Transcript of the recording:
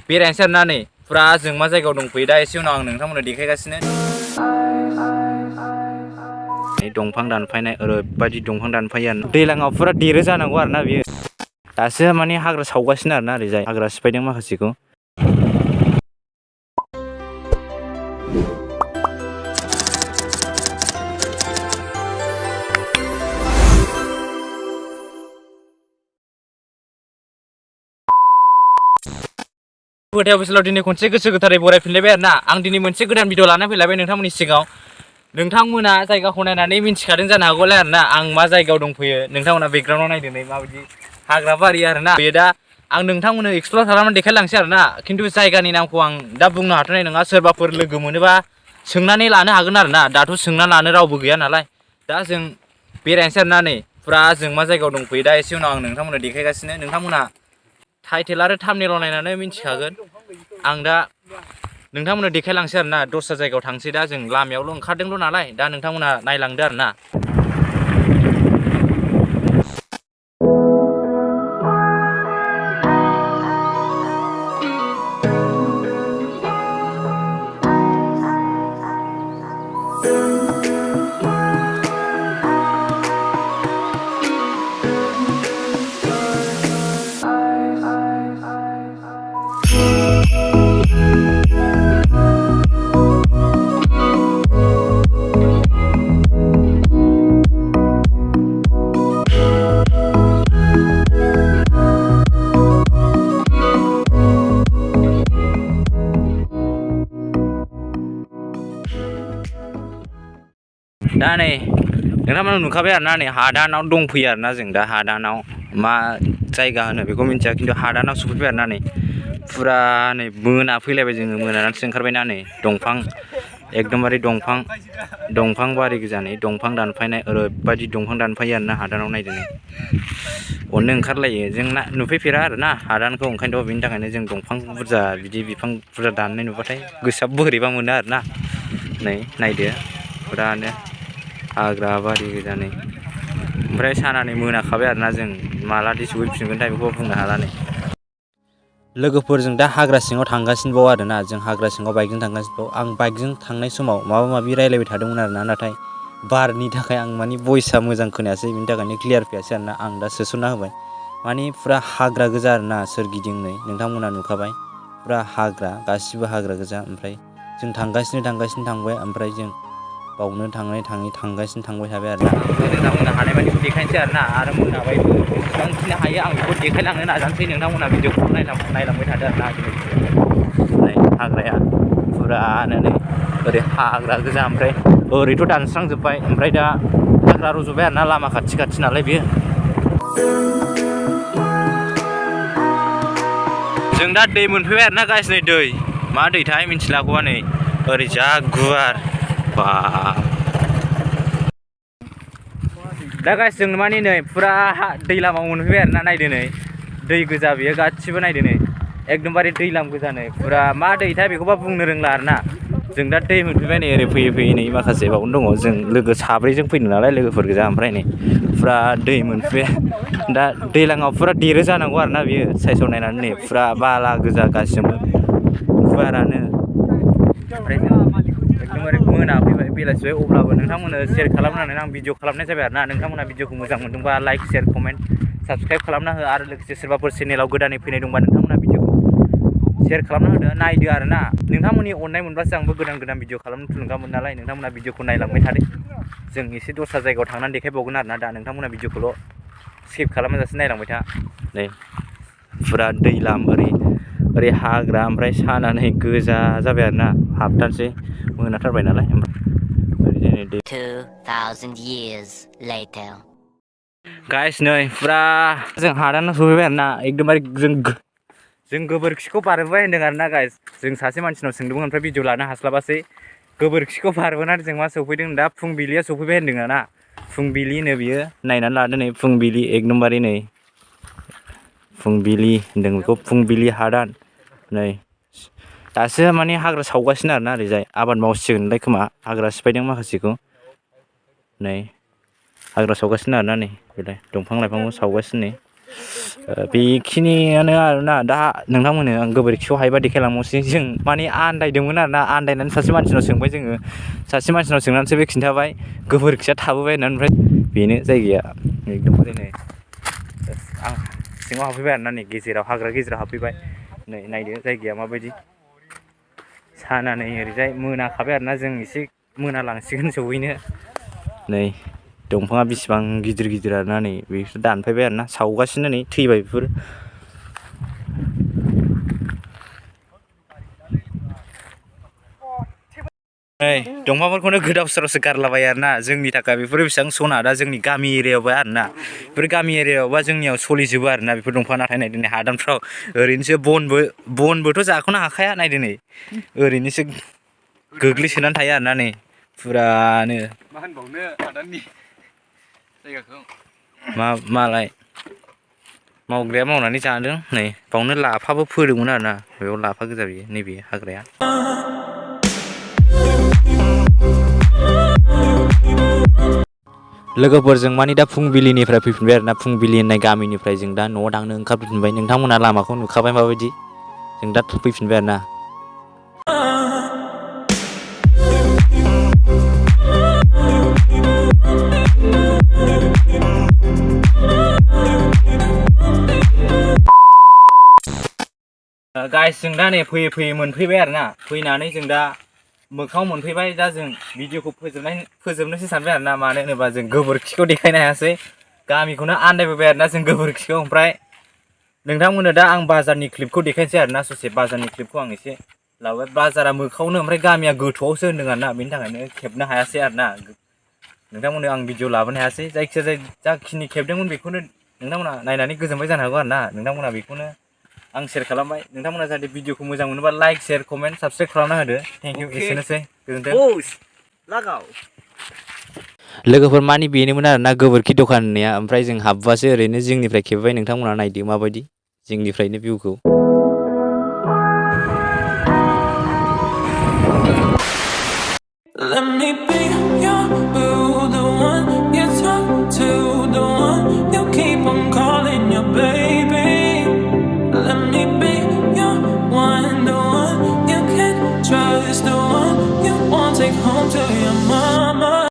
बेरायनोसै आरोना नै फुरा जों मा जायगायाव दंफैयो दा एसे उनाव आं नोंथांमोननो देखायगासिनो। दंफां दानफायनाय ओरैबायदि दंफां दानफायो आरो दैज्लाङाव फुरा देरो जानांगौ आरोना बेयो। दासो माने हाग्रा सावगासिनो आरोना ओरैजाय हाग्रा सिफायदों माखासेखौ। फोथायाव बोसोराव दिनै खनसे गोसो गोथारै बरायफिनलायबाय आरोना आं दिनै मोनसे गोदान भिडिअ लानानै फैलायबाय नोंथांमोननि सिगाङाव। नोंथांमोना जायगाखौ नायनानै मिन्थिखादों जानो हागौलाय आरोना आं मा जायगायाव दंफैयो। नोंथांमोना बेकग्राउन्डआव नायदो नै माबायदि हाग्रा बारि आरोना बेयो। दा आं नोंथांमोननो एक्सप्लर खालामनानै देखायलांसै आरोना खिन्थु जायगानि नामखौ आं दा बुंनो हाथ'नाय नङा। सोरबाफोर लोगो मोनोबा सोंनानै लानो हागोन आरोना दाथ' सोंना लानो रावबो गैया नालाय। दा जों बेरायनोसै आरोना नै फुरा जों मा जायगायाव दंफैयो दा एसे उनाव आं नोंथांमोननो देखायगासिनो। नोंथांमोना टाइटेल आरो थाम्बनेइलाव नायनानै मिन्थिखागोन। आं दा नोंथांमोननो देखायलांसै आरोना दस्रा जायगायाव थांसै। दा जों लामायावल' ओंखारदोंल' नालाय दा नोंथांमोना नायलांदो आरोना। दा नै नोंथांमोना नुखाबाय आरोना नै हादानाव दंफैयो आरोना जों दा हादानाव मा जायगा होनो बेखौ मिन्थिया खिन्थु हादानाव सफैबाय आरोना नै फुरा नै मोना फैलायबाय जोङो मोनानानैसो ओंखारबायना नै दंफां एकदमबारे दंफां बारि गोजा नै दंफां दानफायनाय ओरैबायदि दंफां दानफायो आरोना हादानाव नायदो नै अननो ओंखारलायो जोंना नुफैफेरा आरोना हादानखौ ओंखायनोथ' बेनि थाखायनो जों दंफां बुरजा बिदि बिफां बुरजा दाननाय नुबाथाय गोसोआ बोरैबा मोनो आरोना। नै नायदो फुरानो हाग्रा बारि गोजा नै ओमफ्राय सानानै मोनाखाबाय आरोना जों मालादि सहैफिनगोनथाय बेखौ बुंनो हाला नै। लोगोफोरजों दा हाग्रा सिङाव थांगासिनोबाव आरोना जों हाग्रा सिङाव बाइकजों थांगासिनोबाव। आं बाइकजों थांनाय समाव माबा माबि रायलायबाय थादोंमोन आरोना नाथाय बारनि थाखाय आं मानि भइसआ मोजां खोनायासै बिनि थाखायनो क्लियार फैयासै आरोना। आं दा सोसनना होबाय मानि फुरा हाग्रा गोजा आरोना सोरगिदिं नै नोंथांमोना नुखाबाय फुरा हाग्रा गासिबो हाग्रा गोजा। ओमफ्राय जों थांगासिनो थांबाय ओमफ्राय जों बावनो थांबाय थाबाय आरोना। नोंथांमोना हानायमानिखौ देखायनोसै आरोना आरो मोनाबायबो जेसेबांखिनि हायो आं बेखौ देखायलांनो नाजानोसै। नोंथांमोना भिडिअखौ नायलांबाय थादो आरोना। नै हाग्राया फुरानो नै ओरै हाग्रा गोजा ओमफ्राय ओरैथ' दानस्रांजोब्बाय ओमफ्राय दा हाग्रा रज'बाय आरोना लामा खाथि नालाय बेयो। जों दा दै मोनफैबाय आरोना गाइस नै दै मा दैथाय मिन्थिलागौवा नै ओरै जा गुवार बा दा गाइस जों मानि नै फुरा दै लामायाव मोनफैबाय आरोना नायदो नै दै गोजा बेयो गासिबो नायदो नै एकदमबारे दैलाम गोजा नै फुरा मा दैथाय बेखौबा बुंनो रोंला आरोना। जों दा दै मोनफैबाय नै ओरै फैयै नै माखासे बावनो दङ जों लोगो साब्रैजों फैदों नालाय लोगोफोर गोजा ओमफ्राय नै फुरा दै मोनफैबाय दा दैज्लाङाव फुरा देरो जानांगौ आरोना बियो साइसआव नायनानै नै फुरा बाला गोजा गासिबो गुवारानो। ओमफ्राय जों एकदमबारे मोनाफैबाय बेलासिबाय अब्लाबो नोंथांमोननो सेयार खालामनो होननानै आं भिडिअ खालामनाय जाबाय आरोना। नोंथांमोना भिडिअखौ मोजां मोनदोंबा लाइक शेयार कमेन्ट साबसक्राइब खालामना हो आरो लोगोसे सोरबाफोर चेनेलाव गोदानै फैनाय दंबा नोंथांमोना भिडिअखौ शेयार खालामना होदो नायदो आरोना। नोंथांमोननि अननाय मोनबासो आंबो गोदान भिडिअ खालामनो थुलुंगा मोनो नालाय। नोंथांमोना भिडिअखौ नायलांबाय थादो जों एसे दस्रा जायगायाव थांनानै देखायबावगोन आरोना। दा नोंथांमोना भिडिअखौल' स्किप खालामाजासे नायलांबाय था नै फुरा दैलाम ओरै हाग्रा ओमफ्राय साना नै गोजा जाबाय आरोना हाबथारसै मोनाथारबाय नालाय। ओमफ्राय 2000 years later गाइस नै फुरा जों हादानाव सफैबाय आरोना एकदमबारे जों गोबोरखिखौ बारबोबाय होनदों आरोना गाइस। जों सासे मानसिनाव सोंदोंमोन ओमफ्राय भिडिअ लानो हास्लाबासै गोबोरखिखौ बारबोनानै जों मा सफैदों दा फुंबिलिया सफैबाय होनदों आरोना। फुंबिलि होनो बियो नायनानै लादो नै फुंबिलि एकदमबारे नै फुंबिलि होनदों बेखौ फुंबिलि हादान नै दासो माने हाग्रा सावगासिनो आरोना ओरैजाय आबाद मावसिगोनलाय खोमा हाग्रा सिफायदों माखासेखौ नै हाग्रा सावगासिनो आरोना नै बेलाय दंफां लाइफांखौ सावगासिनो नै बेखिनियानो आरोना दा नोंथांमोननो आं गोबोरखियाव हायोबा देखायलांबावसै जों माने आन्दायदोंमोन आरोना आन्दायनानै सासे मानसिनाव सोंबाय जोङो सासे मानसिनाव सोंनानैसो बे खिन्थाबाय गोबोरखिया थाबोबाय होननानै ओमफ्राय बेनो जायगाया एकदमबारे नै आं सिङाव हाबफैबाय आरोना नै गेजेराव हाग्रा गेजेराव हाबफैबाय नै नायदो जायगाया माबायदि साना नै ओरैजाय मोनाखाबाय आरोना जों एसे मोनालांसिगोन सहैनो नै दंफाङा बेसेबां गिदिर गिदिर आरोना नै बेसोर दानफायबाय आरोना सावगासिनो नै थैबाय बेफोर नै दंफांफोरखौनो गोदाव सोरावसो गारलाबायो आरोना जोंनि थाखाय बेफोरो बेसेबां सना दा जोंनि गामि एरियायावबो आरोना बेफोर गामि एरियायावबा जोंनियाव सोलिजोबो आरोना बेफोर दंफाङा नाथाय नायदो नै हादानफ्राव ओरैनोसो बनबोथ' जाख'नो हाखाया नायदो नै ओरैनोसो गोग्लैसोनानै थायो आरोना नै फुरानो मा होनबावनो हादाननि जायगाखौ मालाय मावग्राया मावनानै जादों नै बावनो लाफाबो फोदोंमोन आरोना बेयाव लाफा गोजा बियो नैबे हाग्राया लोगोफोरजों मानि दा फुंबिलिनिफ्राय फैफिनबाय आरोना फुंबिलि होननाय गामिनिफ्राय जों दा न'आव थांनो ओंखारफिनबाय नोंथांमोना लामाखौ नुखाबाय माबायदि जों दा फैफिनबाय आरोना गाइस जों दा नै फैयै फैयै मोनफैबाय आरोना फैनानै जों दा मोखाङाव मोनफैबाय दा जों भिडिअखौ फोजोबनोसै सानबाय आरोना मानो होनोबा जों गोबोरखिखौ देखायनो हायासै गामिखौनो आन्दायबोबाय आरोना जों गोबोरखिखौ ओमफ्राय नोंथांमोननो दा आं बाजारनि क्लिपखौ देखायनोसै आरोना ससे बाजारनि क्लिपखौ आं एसे लाबाय बाजारा मोखाङावनो ओमफ्राय गामिया गोथौआवसो होनदों आरोना बेनि थाखायनो खेबनो हायासै आरोना नोंथांमोननो आं भिडिअ लाबोनो हायासै जायखिजाया जाखिनि खेबदोंमोन बेखौनो नोंथांमोना नायनानै गोजोनबाय जानो हागौ आरोना नोंथांमोना बेखौनो आं शेयार खालामबाय नोंथांमोना जाहाथे भिडिअखौ मोजां मोनोबा लाइक शेयार कमेन्ट साबसक्राइब खालामना होदो थेंक इउ एसेनोसै गोजोन्थों लोगोफोर मानि बेनोमोन आरोना गोबोरखि दखान होननाया ओमफ्राय जों हाबबोआसै ओरैनो जोंनिफ्राय खेबबाय नोंथांमोना नायदो माबायदि जोंनिफ्रायनो भिउखौ